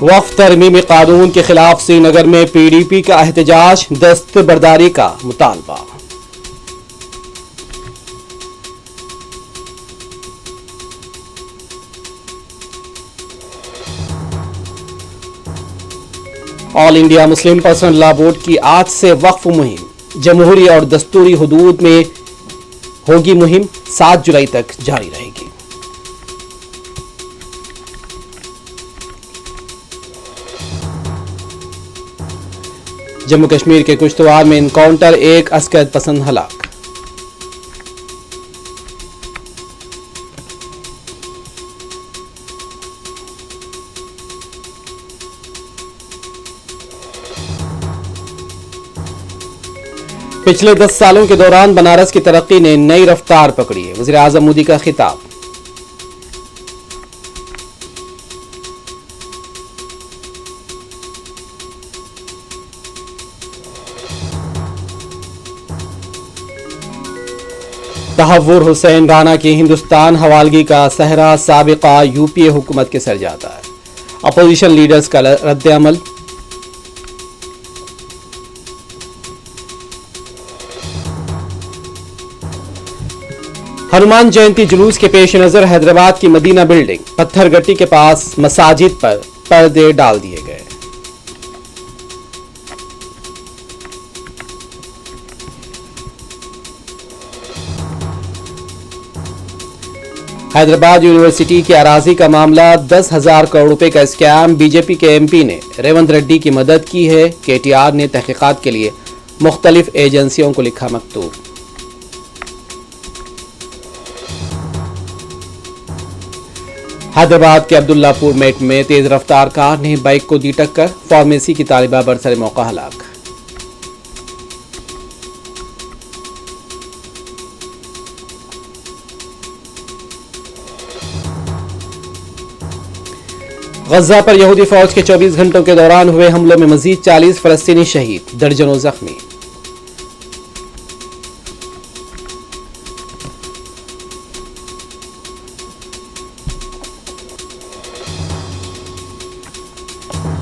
وقف ترمیمی قانون کے خلاف سری نگر میں پی ڈی پی کا احتجاج، دستبرداری کا مطالبہ۔ آل انڈیا مسلم پرسنل لا بورڈ کی آج سے وقف مہم، جمہوری اور دستوری حدود میں ہوگی مہم، 7 جولائی تک جاری رہے گی۔ جموں کشمیر کے کشتواڑ میں انکاؤنٹر، ایک عسکریت پسند ہلاک۔ پچھلے 10 سالوں کے دوران بنارس کی ترقی نے نئی رفتار پکڑی ہے، وزیر اعظم مودی کا خطاب۔ تحور حسین رانا کی ہندوستان حوالگی کا صحرا، سابقہ یو پی اے حکومت کے سر جاتا ہے، اپوزیشن لیڈرز کا رد عمل۔ ہنومان جینتی جلوس کے پیش نظر حیدرآباد کی مدینہ بلڈنگ، پتھر گٹی کے پاس مساجد پر پردے ڈال دیے گئے۔ حیدرآباد یونیورسٹی کی اراضی کا معاملہ، 10,000 کروڑ روپے کا اسکیم، بی جے پی کے ایم پی نے ریونت ریڈی کی مدد کی ہے، کے ٹی آر نے تحقیقات کے لیے مختلف ایجنسیوں کو لکھا مکتوب۔ حیدرآباد کے عبداللہ پور میٹ میں تیز رفتار کار نے بائیک کو دی ٹکر، فارمیسی کی طالبہ برسر موقع ہلاک۔ غزہ پر یہودی فوج کے 24 گھنٹوں کے دوران ہوئے حملوں میں مزید 40 فلسطینی شہید، درجنوں زخمی۔